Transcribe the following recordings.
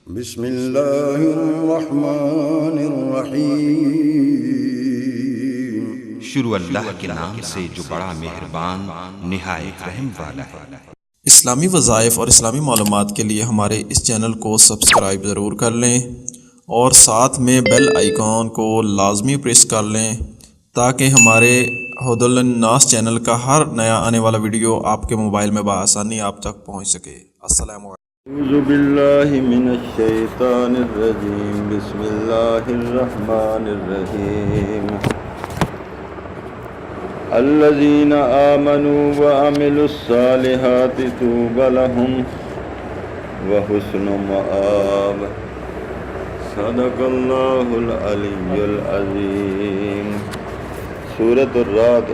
بسم اللہ الرحمن الرحیم۔ شروع اللہ کے نام سے جو بڑا مہربان نہایت رحم والا ہے۔ اسلامی وظائف اور اسلامی معلومات کے لیے ہمارے اس چینل کو سبسکرائب ضرور کر لیں اور ساتھ میں بیل آئیکن کو لازمی پریس کر لیں تاکہ ہمارے ہدی للناس چینل کا ہر نیا آنے والا ویڈیو آپ کے موبائل میں بآسانی آپ تک پہنچ سکے۔ السلام علیکم۔ اعوذ باللہ من الشیطان الرجیم، بسم اللہ الرحمن الرحیم۔ الذین آمنوا وعملوا الصالحات طوبی لہم وحسن مآب۔ صدق اللہ العلی العظیم۔ سورۃ الرعد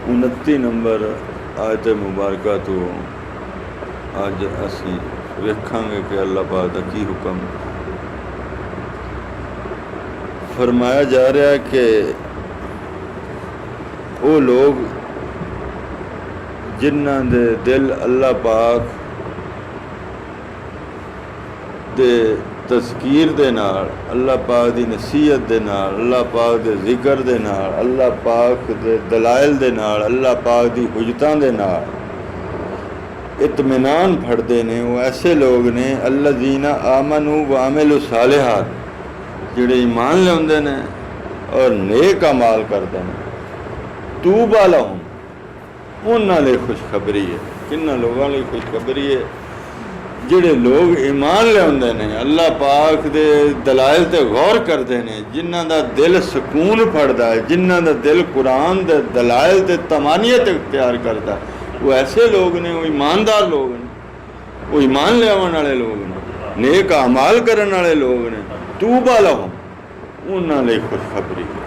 29 نمبر آیت مبارکہ تو اج اسی ویکھاں گے کہ اللہ پاک دا کی حکم فرمایا جا رہا ہے کہ وہ لوگ جنہاں دے دل اللہ پاک دے تذکیر دے نال، اللہ پاک دی نصیحت دے نال، اللہ پاک دے ذکر دے نال، اللہ پاک دے دلائل دے نال، اللہ پاک دی حجتاں دے نال اطمینان پھڑدے نے، وہ ایسے لوگ نے الذین آمنوا وعملوا الصالحات، جڑے ایمان لیاندے نے اور نیک اعمال کردے نے۔ طوبی لہم، انہاں لئی خوشخبری ہے۔ کنہاں لوگاں لئی خوشخبری ہے؟ جڑے لوگ ایمان لیاندے نے، اللہ پاک دے دلائل تے غور کردے نے، جنہاں دا دل سکون پھڑدا ہے، جنہاں دا دل قرآن دے دلائل تے طمانینت اختیار کردا ہے، وہ ایسے لوگ نے، وہ ایماندار لوگ نے، وہ ایمان لیاون والے لوگ نے، نیک اعمال کرن والے لوگ نے۔ طوبی لہم، انہاں لئی خوشخبری ہے،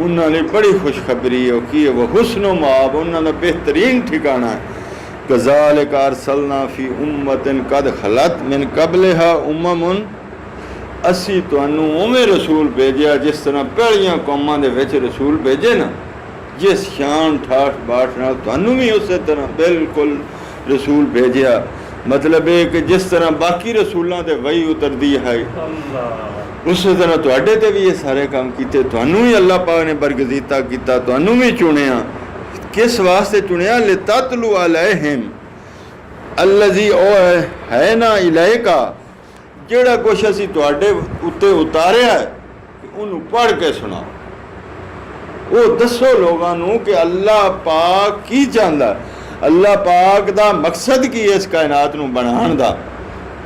انہاں لئی بڑی خوشخبری ہے۔ کی وہ حسن و مآب، انہاں دا بہترین ٹھکانہ ہے۔ کذالک ارسلنا فی امۃ قد خلت من قبلہا امم، اسی تانوں اوویں رسول بھیجیا جس طرح پہلیاں قوماں دے وچ رسول بھیجے نا، جس شان ٹھاٹ باٹ نال تانوں بھی اسی طرح بالکل رسول بھیجیا۔ مطلب ہے کہ جس طرح باقی رسولاں تے وحی اتردی ہے، اسی طرح تواڈے تے بھی یہ سارے کام کیتے، تانوں بھی اللہ پاک نے برگزیدہ کیتا، تانوں بھی چنیا۔ کس واسطے چنیا؟ لتتلو علیہم الذی، او ہے نا الیکا، جیڑا کچھ اسی تواڈے اتے اتاریا ہے انہوں پڑھ کے سناؤ۔ وہ دسو لوگاں نوں کہ اللہ پاک کی چاہندا ہے، اللہ پاک دا مقصد کی ہے اس کائنات نوں بنان دا۔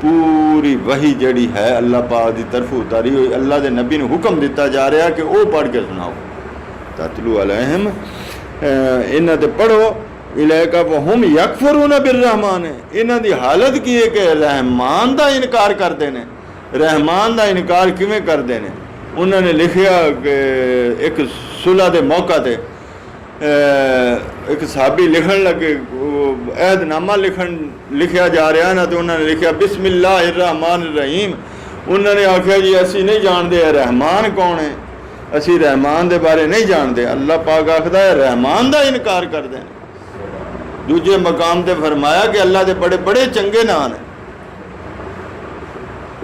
پوری وحی جڑی ہے اللہ پاک دی طرف اتاری ہوئی، اللہ دے نبی نے حکم دیتا جا رہا ہے کہ وہ پڑھ کے سناؤ۔ تتلو علیہم، انہاں تے پڑھو، الیکا وہم یکفرون بالرحمن، انہاں دی حالت کی ہے کہ رحمان دا انکار کردے نے۔ رحمان دا انکار کیویں کردے نے؟ انہوں نے لکھیا کہ ایک صلح دے موقع تے ایک صحابی لکھن لگے، عہد نامہ لکھیا جا رہا نا، تو انہوں نے لکھیا بسم اللہ الرحمن الرحیم۔ انہوں نے آکھیا جی اسی نہیں جاندے رحمان کون ہے، اسی رحمان دے بارے نہیں جاندے۔ اللہ پاک آکھدا ہے رحمان دا انکار کر دیں۔ دوجے مقام تے فرمایا کہ اللہ دے بڑے بڑے چنگے نام ہیں،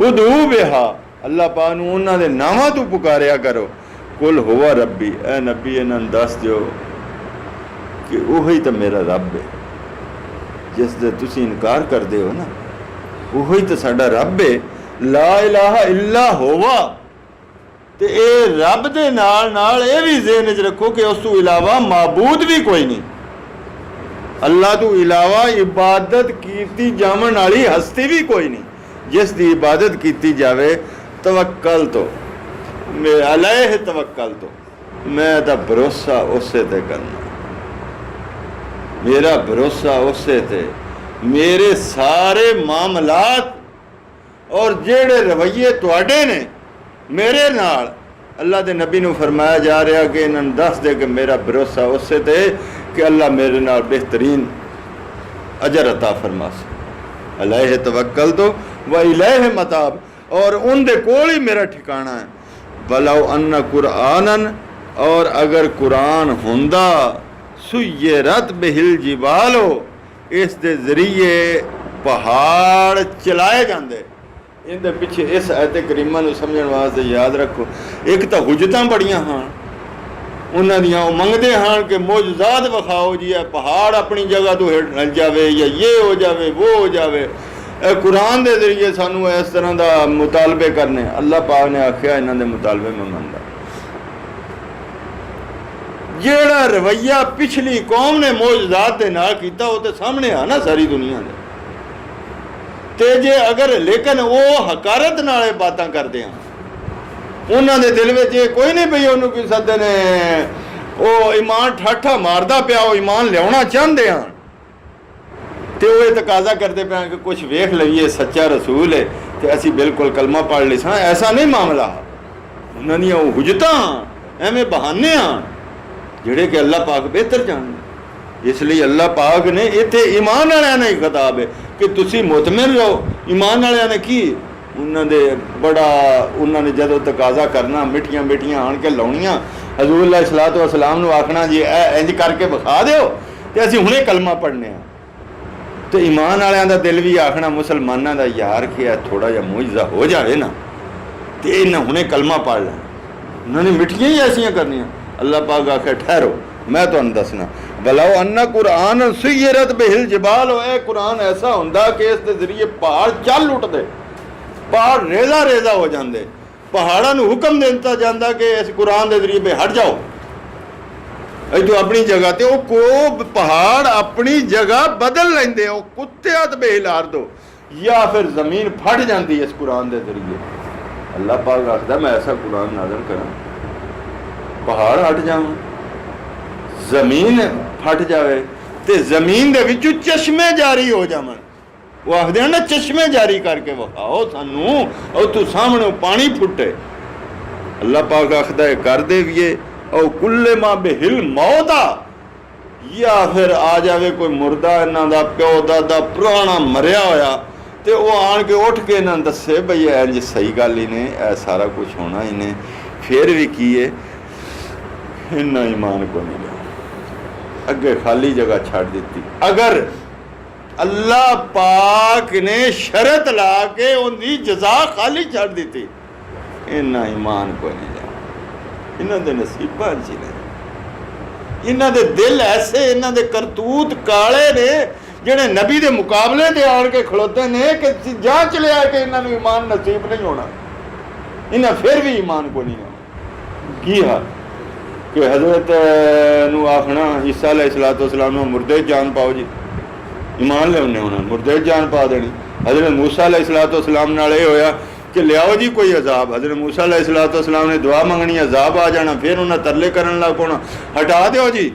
ادعو بہا، اللہ پاک نوں انہاں دے ناماں تو پکاریا کرو۔ قل ہوا ربی، اے نبی انہاں نوں دس دیو کہ وہی تو میرا رب ہے، جس دے تسی انکار کر دے ہو نا، وہی تو ساڈا رب ہے۔ لا الہ الا ہوا، تے اے رب دے نال نال اے بھی ذہن وچ رکھو کہ اس تو علاوہ معبود بھی کوئی نہیں، اللہ تو علاوہ عبادت کیتی جاون والی ہستی بھی کوئی نہیں جس دی عبادت کیتی جاوے۔ توکل تو میں علیہ توکل تو، میں تا بھروسہ اسے تے کرنا، میرا بھروسہ اسے تے، میرے سارے معاملات اور جیڑے رویے تواڈے نے میرے نال، اللہ دے نبی نو فرمایا جا رہا کہ انہاں دس دے کہ میرا بھروسہ اسے تے کہ اللہ میرے نال بہترین اجر عطا فرماسے۔ علیہ توکل تو و الیہ متاب، اور ان دے کول ہی میرا ٹھکانہ ہے۔ ولو ان قرآناً، اور اگر قرآن ہوندا سیرت بہل جبالو، اس دے ذریعے پہاڑ چلائے جاندے. ان دے پیچھے اس آیت کریمہ نو سمجھن واسطے یاد رکھو ایک تو حجتاں بڑیاں ہاں انہاں دیاں وہ منگدے ہاں کہ معجزات وکھاؤ جی اے پہاڑ اپنی جگہ تو ہل جاوے یا یہ ہو جاوے وہ ہو جاوے. اے قرآن دے ذریعے سانو اس طرح دا مطالبے کرنے. اللہ پاک نے آکھیا انہاں دے مطالبے میں مندا. جیڑا رویہ پچھلی قوم نے معجزات دے نال کیتا وہ تے سامنے آ نا ساری دنیا دے تے جے اگر لیکن وہ حقارت نال باتاں کردے ہیں انہاں دے دل وچ یہ کوئی نہیں پئی انہوں کی سدے نے وہ ایمان ٹھاٹھا ماردا پیا وہ ایمان لیاونا چاہندے ہیں تے وہ تقاضا کرتے پے کہ کچھ ویکھ لئیے سچا رسول ہے تے اسی بالکل کلمہ پڑھ لیساں. ایسا نہیں معاملہ. انہاں دیاں وہ حجتاں ایویں بہانے ہیں جڑے کہ اللہ پاک بہتر جانتے. اس لیے اللہ پاک نے اتنے ایمان والوں نے خطاب ہے کہ تسی مطمئن رہو. ایمان والوں نے کی انہوں نے جدو تقاضا کرنا مٹھیاں مٹھیاں آن کے لاؤنیاں حضور علیہ الصلوۃ والسلام نو آکھنا جی انج کر کے بخا دیو تے اسی ہنے کلمہ پڑھنے ہیں. تو ایمان والوں دا دل بھی آکھنا مسلمانوں دا یار کہ تھوڑا جہا معجزہ ہو جائے نا تے انہاں ہنے کلمہ پڑھ لینا. انہوں نے مٹھیاں ہی ایسیاں کرنیاں. اللہ پاک آکھے ٹھہرو میں تمہیں دسنا بلاؤ انا قرآن سیرت بہل جبال. اے قرآن ایسا ہوندا کہ اس دے ذریعے پہاڑ چل اٹھدے پہاڑ ریزا ریزا ہو جاندے. پہاڑاں نو حکم دیتا جاندا کہ اس قرآن دے ذریعے پہ ہٹ جاؤ تو اپنی جگہ تے وہ کو پہاڑ اپنی جگہ بدل لیندے. وہ کتیات بہل آردو یا پھر زمین پھٹ جاندی ہے اس قرآن دے ذریعے. اللہ پاک آخدا میں ایسا قرآن نازل کراں پہاڑ ہٹ جاؤں زمین پھٹ جاوے تے زمین دے وچوں چشمے جاری ہو جاون. وہ آخدے ہیں نا چشمے جاری کر کے وکھاؤ سانو اور تو سامنے پانی پھٹے. اللہ پاک آخدا ہے کر دے ویے او کل ما بہل موتا یا پھر آ جاوے کوئی مردہ انہاں دا پیو دادا پرانا مریا ہویا تے وہ آن کے اٹھ کے انہاں دسے بھئی انج صحیح گل ہی نے اے سارا کچھ ہونا ہی نے پھر بھی کیے انہاں ایمان کو نہیں لیا اگے خالی جگہ چھاڑ دیتی. اگر اللہ پاک نے شرط لا کے ان دی جزا خالی چھاڑ دیتی انہاں ایمان کو نہیں لیا. انہاں دے نصیباں چ نے انہاں دے دل ایسے انہاں دے کرتوت کالے نے جڑے نبی دے مقابلے دے آن کے کھڑوتے نے کہ جانچ لیا کہ انہاں نو ایمان نصیب نہیں ہونا. انہاں پھر بھی ایمان کو نہیں ہونا. کی ہا کہ حضرت نو آخنا عیسیٰ علیہ الصلوۃ والسلام نو مردے جان پاؤ جی ایمان لے انہیں ہونا مردے جان پا دینی. حضرت موسیٰ علیہ الصلوۃ والسلام نال یہ ہویا کہ لیاؤ جی کوئی عذاب. حضرت موسیٰ علیہ الصلوۃ والسلام نے دعا منگنی عذاب آ جانا پھر انہیں ترلے کرن لگ پونا ہٹا دیو جی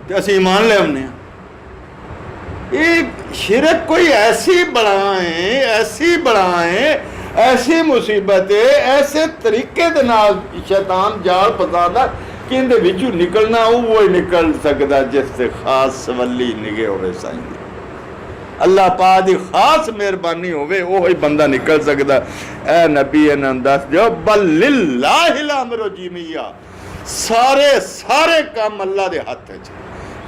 تے اسی ایمان لے آنے. یہ شرک کوئی ایسی بڑھائیں ایسی مصیبت ایسے طریقے دے نال شیطان جال پساندا کہ ان دے وچوں نکلنا وہ نکل سکدا جس سے خاص ولی نگے ہوئے سائیں. اللہ پاک دی خاص مہربانی ہوئے وہی بندہ نکل سکدا. اے نبی انہاں دس دیو بل للہ الامر جمیعہ سارے کام اللہ دے ہاتھ وچ.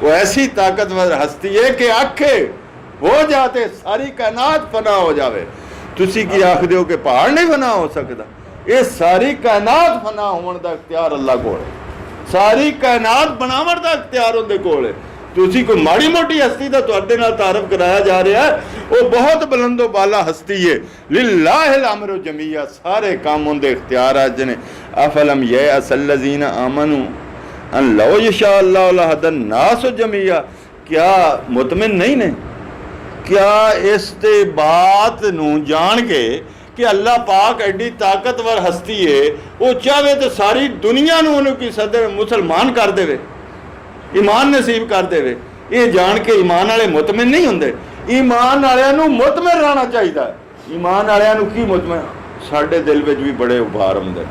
وہ ایسی طاقتور ہستی ہے کہ آکھے ہو جاتے ساری کائنات فنا ہو جاوے. تسی کی آکھ دیو کہ پہاڑ نہیں فنا ہو سکدا. یہ ساری کائنات فنا ہون دا اختیار اللہ کول ہے. ساری کائنات بناون دا اختیار اون دے کول ہے. تسی کوئی ماڑی موٹی ہستی دا تواڈے نال تعارف کرایا جا رہا ہے وہ بہت بلند و بالا ہستی ہے. للہ الامر جمیعہ سارے کام اون دے اختیارات نے. افلم یئس الذین آمنوا ان لو یشاء اللہ لہدی الناس جمیعہ. کیا مطمئن نہیں نے کیا اس تے بات نو جان کے کہ اللہ پاک ایڈی طاقتور ہستی ہے وہ چاہے تو ساری دنیا نو انہوں کی صدر مسلمان کر دے ایمان نصیب کر دے. یہ جان کے ایمان والے مطمئن نہیں ہوندے. ایمان والوں مطمئن رہنا چاہیے. ایمان والوں کی مطمئن ساڈے دل وچ بھی بڑے ابھار ہوندے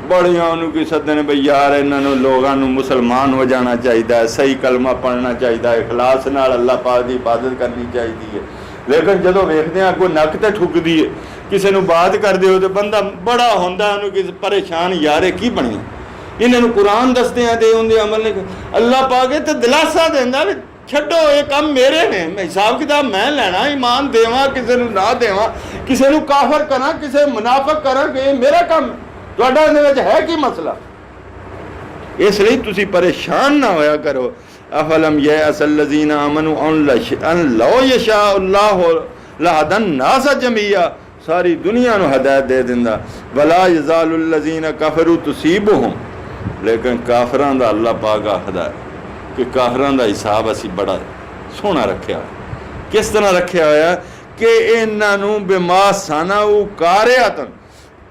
بڑیاں انہوں کی صدر نے بھئی یار انہوں لوگوں مسلمان ہو جانا چاہیے صحیح کلمہ پڑھنا چاہیے اخلاص نال اللہ پاک دی عبادت کرنی چاہیے. لیکن جدو ویکھدے ہیں کوئی نک تے ٹھک دی ہے کسی نو بات کر دیو تو بندہ بڑا ہوندا انہوں کی پریشان یارے کی بنی انہوں قرآن دستے ہیں دے ہوں دے عمل نہیں. اللہ پاک تے دلاسا دیندا چھڈو یہ کام میرے نے، میں حساب کتاب میں لینا، ایمان دیواں کسے نو نہ دیواں، کسے نو کافر کراں کسے منافق کراں، کہ یہ میرا کام ہے، تہاڈا اندر وچ ہے کی مسئلہ؟ اس لیے تسی پریشان نہ ہویا کرو. افلم یأس الذین آمنوا ان لو یشاء اللہ لہدی الناس جمیعا، ساری دنیا نو ہدایت دے دیندا. ولا یزال الذین کفروا تصیبہم، لیکن کافران دا اللہ پاک آکھدا ہے کہ کافران دا حساب اسی بڑا سونا رکھیا ہے. کس طرح رکھیا ہوا ہے کہ انہاں نو بما صنعوا قاریۃ،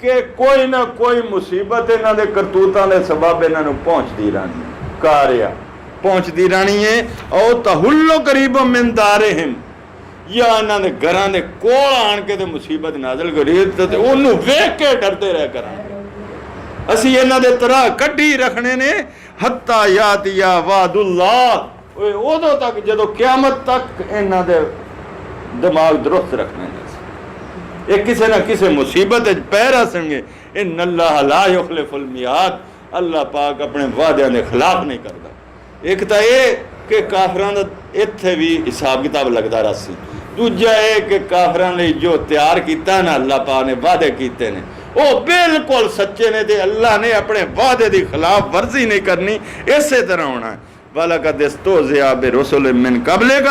کہ کوئی نہ کوئی مصیبت انہاں دے کرتوتاں دے سبب انہاں نو پہنچدی رہنی ہے، قاریہ پہنچدی رہنی ہے. او تحلو قریب من دارہم، یا انہاں دے گھراں دے کول آن کے تے مصیبت نازل کری تے اونوں ویکھ کے ڈرتے رہ کراں. اسی انہاں دے طرح کڈی رکھنے نے حتی یاتی وعد اللہ، ادو تک جدو قیامت تک انہاں دے دماغ درست رکھنے نے. یہ کسی نہ کسی مصیبت پہ رسن گے. ان اللہ لا یخلف المیعاد، اللہ پاک اپنے وعدے دے خلاف نہیں کرتا. ایک تو یہ کہ کافران اتنے بھی حساب کتاب لگتا رہا سی، دوجا یہ کہ کافران لئی جو تیار کیتا نا اللہ پاک نے وعدے کیتے نے وہ بالکل سچے نے، تے اللہ نے اپنے وعدے دی خلاف ورزی نہیں کرنی. اسی طرح ہونا ہے. وَلَقَدِ اسْتُهْزِئَ بِرُسُلٍ مِّن قَبْلِكَ،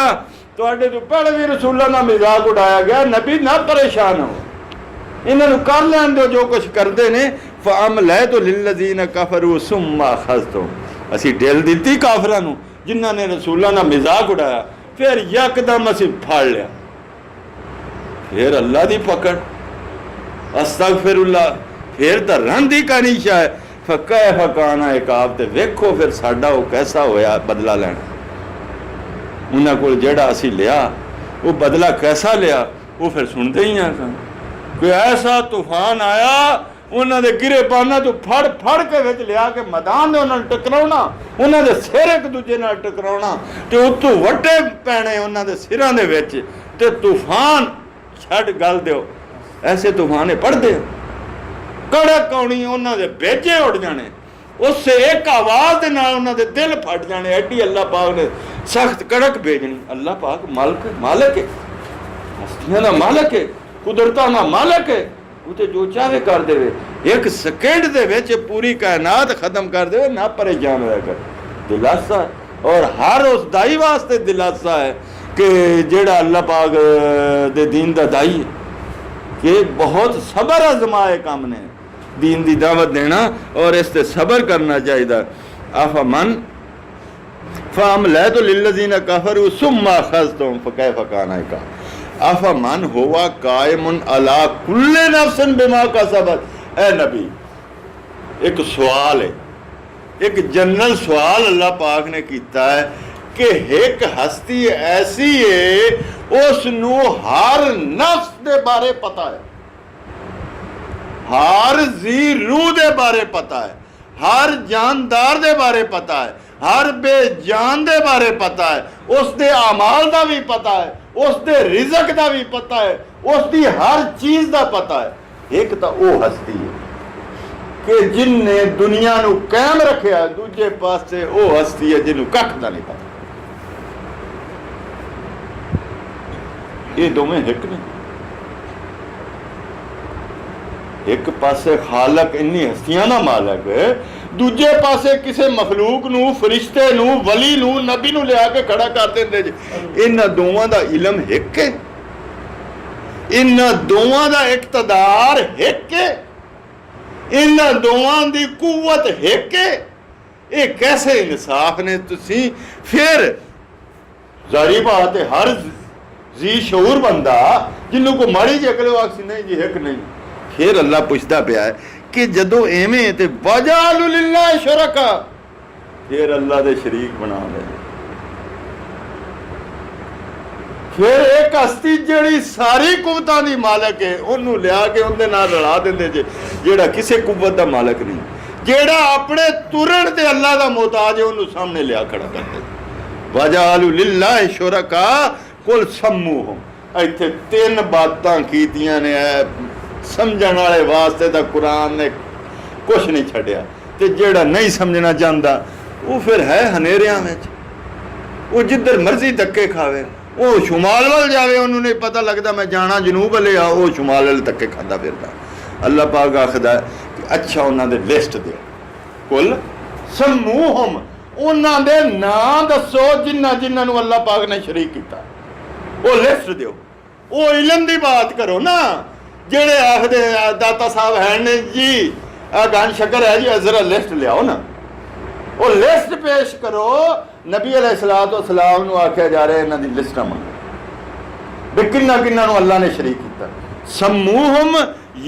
تو جو پہلے بھی رسولوں کا مذاق اڑایا گیا. نبی نہ پریشان ہو، انہوں نے کر لین دو جو کچھ کرتے ہیں. فَأَمْلَيْتُ لِلَّذِينَ كَفَرُوا ثُمَّ أَخَذْتُهُمْ، اسی ڈیل دیتی کافرانوں جنہوں نے رسولوں کا مذاق اڑایا، پھر یکدم اسی پھاڑ لیا. پھر اللہ دی پکڑ، استغفر اللہ، پھر تو رن دی کانیشا ہے. فَكَيْفَ كَانَ عِقَابِ، تے ویکھو پھر ساڈا وہ کیسا ہویا بدلہ لینا. انہاں کو جڑا اسی لیا وہ بدلہ کیسا لیا وہ پھر سنتے ہی ہیں. کوئی ایسا طوفان آیا انہاں دے گرے پانا تو پھڑ پھڑ کے وچ لیا کے میدان دے انہاں نے ٹکراؤنا، انہاں دے سر ایک دوجے نال ٹکراؤنا تے اتوں وٹے پینے انہاں دے سراں دے وچ، تے طوفان چھڈ گل دیو. ایسے طوفان پڑھ دے کڑک آنی، انہاں دے بیجے اڑ جانے، اس سے ایک آواز دے نال انہاں دے دل پھٹ جانے. ایڈی اللہ پاک نے سخت کڑک بھیجنی. اللہ پاک مالک ہے، ہستیاں دا مالک ہے، قدرتاں دا مالک ہے. وہ تے جو چاہے کر دے، ایک سیکنڈ دے وچ پوری کائنات ختم کر دے. نہ پریشان ہویا کر. دلاسا ہے، اور ہر اس دائی واسطے دلاسا ہے کہ جیڑا اللہ پاک دے دین دا دائی ہے، کہ بہت صبر آزمائے کام نے دین دی دعوت دینا اور اس تے صبر کرنا چاہیے. افمن فَأَمْلَيْتُ لِلَّذِينَ كَفَرُوا ثُمَّ أَخَذْتُهُمْ فَكَيْفَ كَانَ عِقَابِ. افمن ہوا قائم علی کل نفس بما کسبت. اے نبی ایک سوال ہے، ایک جنرل سوال اللہ پاک نے کیتا ہے کہ ایک ہستی ایسی ہے اس نو ہر نفس دے بارے پتا ہے، ہر ذی روح دے بارے پتا ہے، ہر جاندار دے بارے پتا ہے، ہر بے جان دے بارے پتا ہے، اس دے اعمال دا بھی پتا ہے، اس دے رزق دا بھی پتا ہے، اس دی ہر چیز دا پتا ہے. ایک تا او ہستی ہے کہ جن نے دنیا نو قائم رکھیا ہے، دوجے پاسے او ہستی ہے جنوں ککھ دا نہیں پتا. یہ دونوں ایک نہیں. ایک پاسے خالق انی ہستیاں دا مالک ہے، دوجے پاسے کسے مخلوق نو، فرشتے نو، ولی نو، نبی نو لے آ کے کھڑا کر دے. انہاں دوواں دا علم ایک ہے، انہاں دوواں دا اقتدار ایک ہے، انہاں دوواں دی قوت ایک ہے. یہ کیسے انصاف نے تسی؟ پھر ظاہری بات ہے ہر ذی شعور بندہ جنوں کو ماڑی جی عقل واکسی نہیں جی ایک نہیں. پھر اللہ پوچھتا پیا ہے کہ جدو ایویں تے وَجَعَلُوا لِلَّهِ شُرَكَاءَ، پھر اللہ دے شریک بنا لے. پھر ایک ہستی جڑی ساری قوتاں دی مالک ہے انہوں لیا کے اندے نال رلا دیندے جے، جیڑا کسے قوت دا مالک نہیں، جیڑا اپنے ترن تے اللہ دا محتاج ہے انہوں سامنے لیا کھڑا کر دے. وَجَعَلُوا لِلَّهِ شُرَكَاءَ قُلْ سَمُّوهُمْ. ایتھے تین باتاں کیتیاں نے سمجھن والے واسطے تا قرآن نے کچھ نہیں چھڈیا، تے جیڑا نہیں سمجھنا چاہتا وہ پھر ہے ہنیریاں وچ. وہ جدھر مرضی دھکے کھاوے، وہ شمال وال جاوے انہوں نے پتہ لگتا میں جانا جنوب والے آ، وہ شمال والے دھکے کھاتا پھرتا۔ اللہ پاک آخدا ہے کہ اچھا انہوں نے لسٹ دیو، کل سموہم، انہوں نے نام دسو جنہاں نو اللہ پاک نے شریک کیتا، وہ لسٹ دیو۔ وہ علم دی بات کرو نا، جڑے آخدے داتا صاحب ہیں نے جی گان شکر ہے جی ذرا لسٹ لیاؤ نا، وہ لسٹ پیش کرو۔ نبی علیہ السلام نو آکھیا جا رہا ہے انہاں دی لسٹاں منگو بے کنہ کنہ نو اللہ نے شریک کیتا۔ سموہم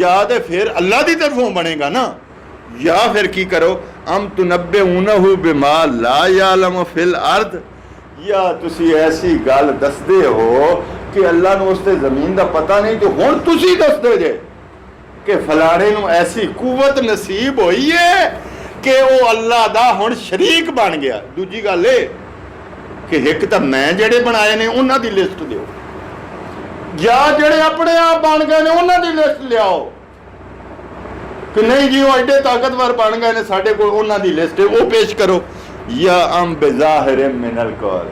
یا تے پھر اللہ دی طرفوں بنے گا نا، یا پھر کی کرو ام تنبئونہ بما لا یعلم فی الارض، یا تسی ایسی گل دسدے ہو کہ اللہ نو اس تے زمین دا پتہ نہیں تو ہن تسی دسدے جے کہ فلانے نو ایسی قوت نصیب ہوئی ہے کہ وہ اللہ دا ہن شریک بن گیا۔ دوجی گل ہے کہ ایک تا میں جڑے بنائے نے انہاں دی لسٹ دیو، یا جڑے اپنے آپ بن گئے نے انہاں دی لسٹ لیاؤ کہ نہیں جی وہ ایڈے طاقتور بن گئے نے ساڈے کول انہاں دی لسٹ ہے، وہ پیش کرو۔ یا ام بظاہر من القول،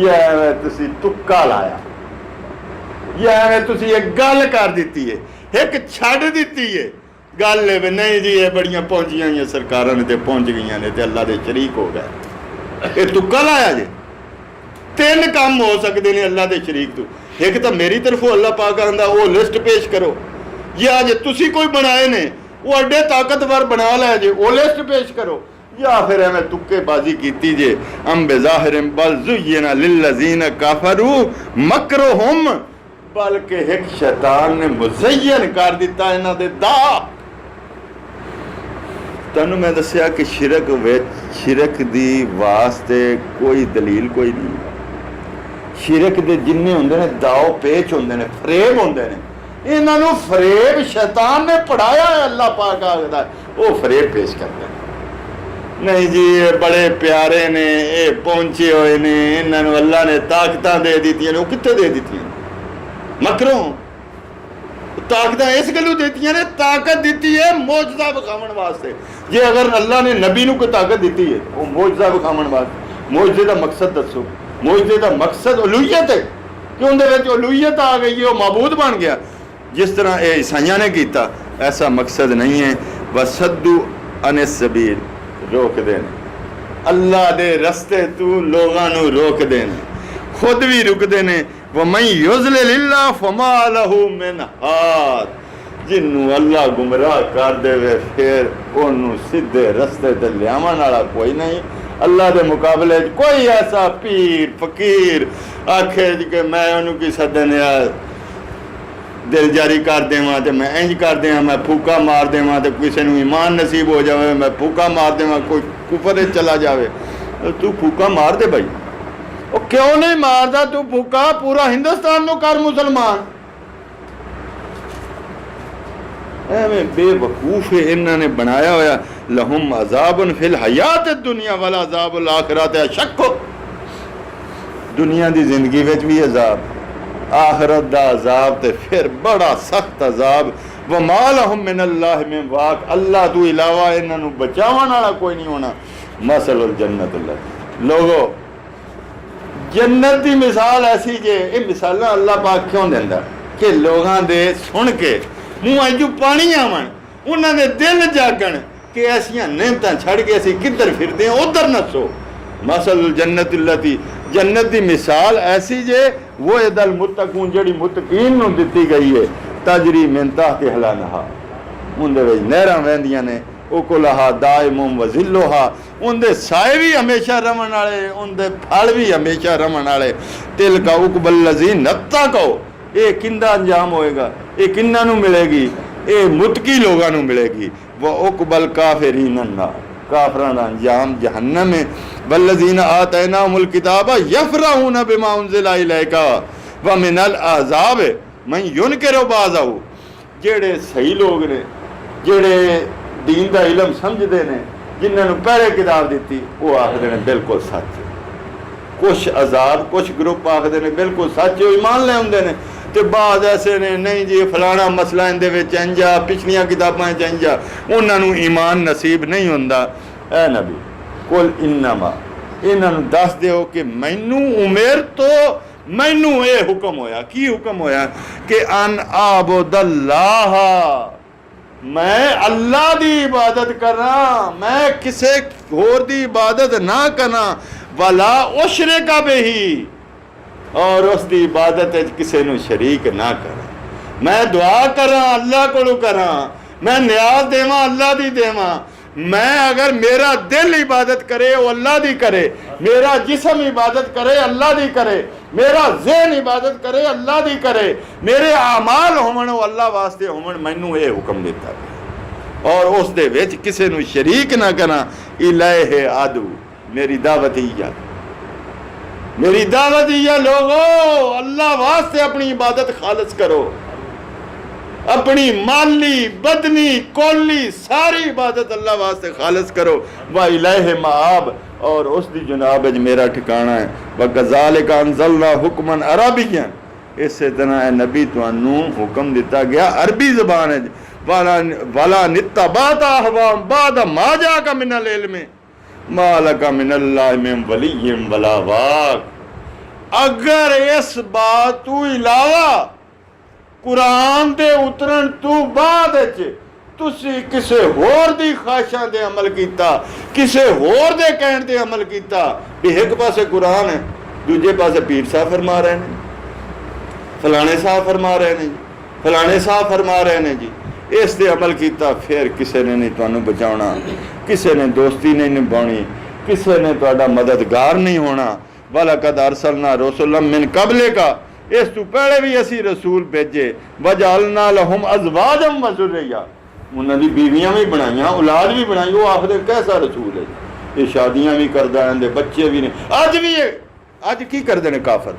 یا ایویں تسی تکا لایا، یا ایویں تسی ایک گل کر دیتی ہے، ایک چھڑ دیتی ہے گل ہے نہیں جی یہ بڑیاں پہنچیاں ہیں سرکاراں نے تے پہنچ گئیاں نے تے اللہ دے شریک ہو گئے، یہ تکا لایا جی۔ تین کام ہو سکتے ہیں اللہ دے شریک تو، ایک تو میری طرفوں اللہ پاک آندا وہ لسٹ پیش کرو، یا جے تسی کوئی بنائے نے وہ اڈے طاقتور بنا لے جے وہ لسٹ پیش کرو، یا پھر ایویں تکے بازی کیتی جے ام بظاہر بل زین للذین کفروا مکرہم، بلکہ ایک شیطان نے مزین کر دیتا انہاں دے دا۔ تنوں میں دسیا کہ شرک دی واسطے کوئی دلیل کوئی نہیں، شرک دے جننے ہوندے نے داؤ پیچ ہوندے نے، فریب ہوندے نے، انہاں نو فریب شیطان نے پڑھایا ہے۔ اللہ پاک آخدا ہے وہ فریب پیش کرتے ہیں، نہیں جی یہ بڑے پیارے نے، یہ پہنچے ہوئے نے، انہاں نو اللہ نے طاقتاں دے دیتی ہیں، وہ کتے دے دیتی ہیں؟ مکروں طاقتاں اس گلوں دیتی ہیں نے، طاقت دیتی ہے معجزہ بکھاون واسطے۔ یہ اگر اللہ نے نبی نو کوئی طاقت دیتی ہے وہ معجزہ بکھاون واسطے، معجزے دا مقصد دسو، معجزے دا مقصد الوہیت ہے کہ اندے وچ الوہیت آ گئی ہے، وہ معبود بن گیا، جس طرح اے عیسائیاں نے کیتا، ایسا مقصد نہیں ہے۔ وَصَدُّ عَنِ السَّبِيلِ، روک دینے اللہ دے رستے تو لوگاں نو روک دینے، خود بھی رک دینے۔ وَمَنْ يُضْلِلِ اللَّهُ فَمَا لَهُ مِنْ هَادٍ، جنوں اللہ گمراہ کر دے پھر انہوں سیدھے رستے تے لیاون والا کوئی نہیں۔ اللہ دے مقابلے کوئی ایسا پیر فقیر آکھے کہ میں انہوں کی سدنے دل جاری کر دیواں تے میں انج کر دیواں، میں پھوکا مار دیواں تے کسی نو ایمان نصیب ہو جاوے، میں پھوکا مار دیواں کوئی کفر چلا جاوے، تو پھوکا مار دے بھائی، وہ کیوں نہیں ماردا تو پھوکا؟ پورا ہندوستان نو کر مسلمان۔ ایویں بے وقوف انہوں نے بنایا ہوا لہم عذاب فی الحیات الدنیا والعذاب الآخرۃ اشق، دنیا دی زندگی وچ بھی عذاب، آخرت دا عذاب تے پھر بڑا سخت عذاب۔ وما لہم من اللہ من واق، اللہ تو علاوہ انہاں نو بچاون والا کوئی نہیں ہونا۔ مثل الجنت اللہ، لوگو جنت دی مثال ایسی جے، یہ مثالاں اللہ پاک کیوں دیندا کہ لوگاں دے سن کے منہ جو پانی آون، انہاں دے دل جاگن کہ ایسیاں نعمتاں چھڑ کے اسی کدھر پھردے ہیں ادھر نسو۔ مثل الجنت اللتی، جنت دی مثال ایسی جے وہ ادل متقون جڑی متقین نو دتی گئی ہے، تجری من تحت الانہار، ان دے وچ نہراں وہندیاں نے، اکلھا دائم و ذلھا، ان دے سائے بھی ہمیشہ رہن والے، ان دے پھل بھی ہمیشہ رہن والے۔ تلک عقبی الذین اتقوا، یہ کندہ انجام ہوئے گا، یہ کنہ نو ملے گی؟ یہ متقی لوگاں نو ملے گی۔ وعقبی الکافرین النار، کافراں دا انجام جہنم ہے۔ والذین آتیناہم الکتاب یفرحون بما انزل الیک ومن الاحزاب من ینکر بعضہ، جڑے صحیح لوگ نے، جڑے دین دا علم سمجھدے نے، جنہاں نو پہلے کتاب دیتی، وہ آخدے نے بالکل سچ۔ کچھ عذاب کچھ گروپ آخدے نے بالکل سچ، ایمان لے ہوندے نے، تے بعض ایسے نے نہیں جی فلانا مسئلہ اندے وچ انجا، پچھلیاں کتاباں وچ انجا، انہاں نو ایمان نصیب نہیں ہوندا۔ اے نبی قل انما، انہاں نوں دس دیو کہ مینوں عمر تو مینوں اے حکم ہویا، کی حکم ہویا کہ ان اعبد اللہ، میں اللہ دی عبادت کراں، میں کسے ہور دی عبادت نہ کراں، ولا اشرک بہ، اور اس دی عبادت کسے نو شریک نہ کراں، میں دعا کراں اللہ کولوں کراں، میں نیاز دیواں اللہ دی دیواں، میں اگر میرا دل عبادت کرے وہ اللہ دی کرے، میرا جسم عبادت کرے اللہ دی کرے، میرا ذہن عبادت کرے اللہ دی کرے، میرے اعمال ہون وہ اللہ واسطے ہون، مینوں یہ حکم دیتا ہے، اور اس دے وچ کسے نو شریک نہ کرنا، الہ ادعو، میری دعوت ہی ہے، میری دعوت ہی ہے، لوگو اللہ واسطے اپنی عبادت خالص کرو، اپنی مالی بدنی کولی ساری عبادت اللہ واسطے خالص کرو، وَإِلَيْهِ مَآب، اور اس دی جناب اج میرا ٹھکانہ ہے، وَكَذَلِكَ أَنزَلْنَا حُكْمًا عَرَبِيًّا، اس سے طرح اے نبی تانوں حکم دیتا گیا عربی زبان ہے، وَلَا نِتَّبَعْتَ أَهْوَاءَهُمْ بَعْدَ مَا جَاءَكَ مِنَ الْعِلْمِ مَا لَكَ مِنَ اللَّهِ مِن وَلِيٍّ وَلَا وَاقٍ، اگر اس بات تو علاوہ قرآن دے اترن تو بعد تسی کسے ہور دی خواہشاں دے عمل کیتا، کسے ہور دے کہن دے عمل کیتا، بھی ایک پاسے قرآن ہے، دوجے پاسے پیر صاحب فرما رہے ہیں، فلانے صاحب فرما رہے ہیں جی، فلانے صاحب فرما رہے ہیں جی، اس دے عمل کیتا، پھر کسے نے نہیں تانوں بچاونا، کسے نے دوستی نہیں نبھانی، کسے نے تہاڈا مددگار نہیں ہونا، وَلَقَدْ أَرْسَلْنَا رُسُلًا مِّن قَبْلِكَ، اس تو پہلے بھی اسی رسول بھیجے، وَجَعَلْنَا لَهُمْ أَزْوَاجًا وَذُرِّيَّةً، انہاں دی بیویاں بھی بنائیاں، اولاد بھی بنائی، وہ آخر کیسا رسول ہے، یہ شادیاں بھی کردہ ہیں، بچے بھی نہیں، آج بھی آج کی کر دینے کافر،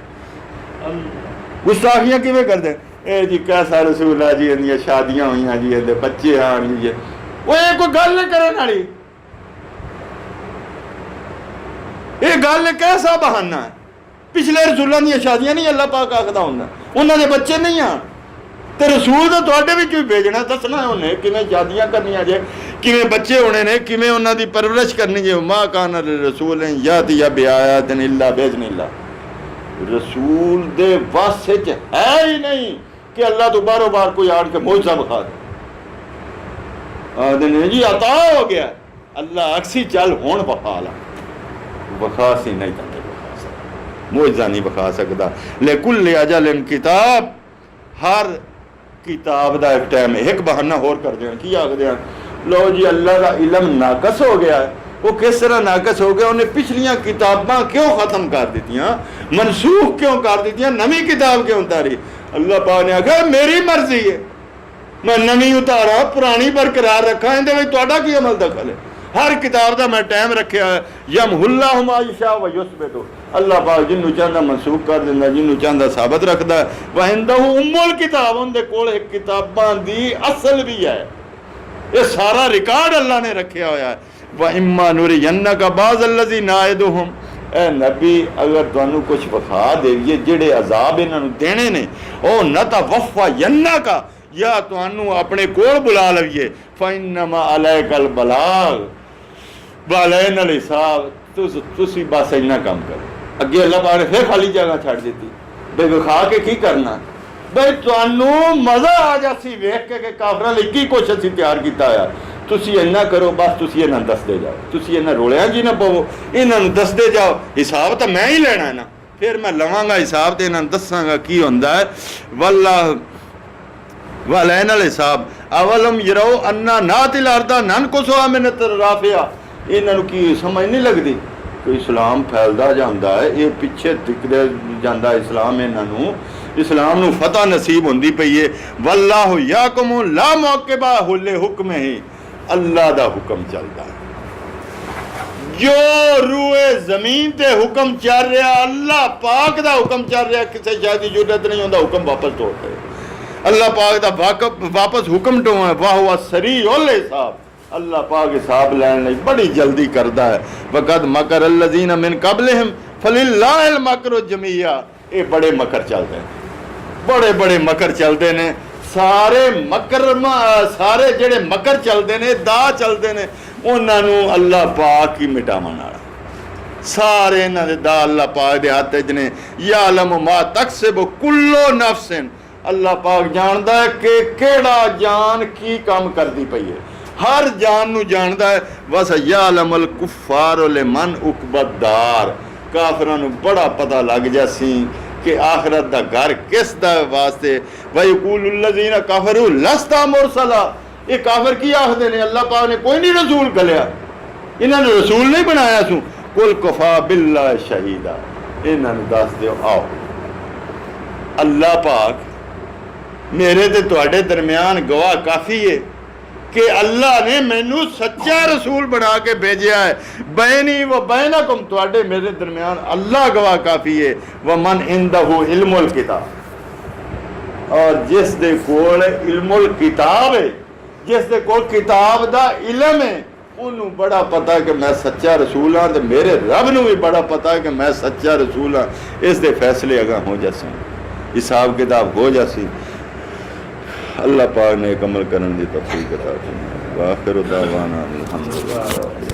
گستاخیاں کیویں کر دیں، اے جی کیسا رسول ہے جی، یہ شادیاں ہوئی ہیں جی، بچے آن جی، وہ یہ کوئی گل نہیں کرے ناڑی، یہ گل کیسا بہانہ ہے، پچھلے رسولوں دیا شادیاں نہیں اللہ پاک آخدا ہوندا، انہاں دے بچے نہیں آن، تے رسول تو تواڈے وچ بھی بھیجنا، دسنا انہیں کیویں شادیاں کرنیاں جے، کیویں بچے ہونے نے، کیویں انہاں دی پرورش کرنی جے، ما کان للرسول یاتی بآیات الا باذن اللہ، رسول دے وس وچ ہے ہی نہیں کہ اللہ تو بارو بار کوئی آڑ کے معجزہ بخا دے، آدھے نے جی عطا ہو گیا، اللہ اکسی چل ہون بخا لا، بخا سی نہیں کرتے، معجزہ نہیں بخا سکتا، لِكُلِّ أَجَلٍ کتاب، ہر کتاب دا ایک ٹائم ہے، ایک بہانہ اور کر دیں، کی آگ دیں، لو جی اللہ کا علم ناقص ہو گیا ہے، وہ کس طرح ناقص ہو گیا، انہیں پچھلیاں کتاباں کیوں ختم کر دیتیاں، منسوخ کیوں کر دیتیاں، نمی کتاب کیوں اتاری، اللہ پاک نے کہا میری مرضی ہے، میں نمی اتارا، پرانی برقرار رکھا، اندے میں تہاڈا کی عمل دخل ہے، ہر کتاب دا میں ٹائم رکھیا ہے، یمحو اللہ ما یشاء و یثبت، اللہ پاک جنوں چاہندا منسوخ کر دیندا، جنوں چاہندا ثابت رکھدا ہے، وَعِندَهُ أُمُّ الْكِتَابِ، ان دے کول ایک کتاباں دی اصل بھی ہے، یہ سارا ریکارڈ اللہ نے رکھیا ہویا ہے، وَإِمَّا نُرِيَنَّكَ بَعْضَ الَّذِي نَعِدُهُمْ، اے نبی اگر تانوں کچھ بخا دیئے جڑے عذاب انہاں نوں دینے نے، او نَتَوَفَّيَنَّكَ، یا تانوں اپنے کول بلا لویے، فَإِنَّمَا عَلَيْكَ الْبَلَاغُ وَعَلَيْنَا الْحِسَابُ، تسی بس اتنا کام کرو، اگے اللہ پاک نے پھر خالی جگہ چھڑ دیتی، بے بخا کے کی کرنا، بھئی تانوں مزہ آ جاسی ویکھ کے کہ کافراں لئی کی کچھ اسی تیار کیتا ہے، تسی اینا کرو، بس تسی انہاں دس دے جاؤ، تسی انہاں رولیاں جی نہ پو، انہاں دس دے جاؤ، حساب تو میں ہی لینا ہے نا، پھر میں لواں گا حساب تے انہاں دساں گا کی ہوندا ہے، واللہ وَعَلَيْنَا الْحِسَابُ أَوَلَمْ يَرَوْا أَنَّا نَأْتِي الْأَرْضَ نَنْقُصُهَا مِنْ أَطْرَافِهَا، انہاں نوں کی سمجھ نہیں لگدی کہ اسلام پھیلدا جاندا ہے، یہ پیچھے ٹکدے جاندا اسلام، انہاں نوں اسلام نوں فتح نصیب ہوندی پئی ہے، واللہ یحکم لا معقب لحکمہ، اللہ دا حکم چلدا ہے، جو روئے زمین تے حکم چل رہا، اللہ پاک دا حکم چل رہا، کسے شے دی ضرورت نہیں ہوندا حکم واپس توڑ دے، اللہ پاک دا واپس حکم ٹوڑنا، واہ سریع الحساب، اللہ پاک حساب لین لئی بڑی جلدی کردا ہے، وقد مکر الذین من قبلہم فللہ المکر جمیعا، یہ بڑے مکر چلتے ہیں، بڑے بڑے مکر چلتے ہیں، سارے مکر سارے جڑے مکر چلتے ہیں، دا چلتے ہیں، انہاں نوں اللہ پاک ہی مٹاون والا، سارے انہاں دے دا اللہ پاک دے ہاتھ وچ نے یعلم ما تکسب کل نفس اللہ پاک جاندا ہے کہ کیڑا جان کی کام کردی پئی ہے ہر جان نو جاندا ہے بس یعلم الکفار لمن عقبی الدار کافراں نو بڑا پتہ لگ جاسی کہ آخرت دا گھر کس دا واسطے وَيَقُولُ الَّذِينَ كَفَرُوا لَسْتَ مُرْسَلًا یہ کافر کی آخدے نے اللہ پاک نے کوئی نہیں رسول گلیا انہوں نے رسول نہیں بنایا سوں قُلْ كَفَى بِاللَّهِ شَهِيدًا انہوں نے دس دیو آؤ اللہ پاک میرے تے تواڈے درمیان گواہ کافی ہے کہ اللہ نے مینوں سچا رسول بنا کے بھیجیا ہے بینی و بینکم تواڈے میرے درمیان اللہ گواہ کافی ہے ومن عندہ علم الکتاب اور جس دے کول علم الکتاب ہے جس دے کول کتاب دا علم ہے انہوں بڑا پتا کہ میں سچا رسول ہاں تے میرے رب نو بھی بڑا پتا کہ میں سچا رسول ہاں اس دے فیصلے اگاں ہو جاسی حساب کتاب ہو جاسی اللہ پاک نے عمل کرن دی توفیق عطا فرمائے واخر دعوانا الحمدللہ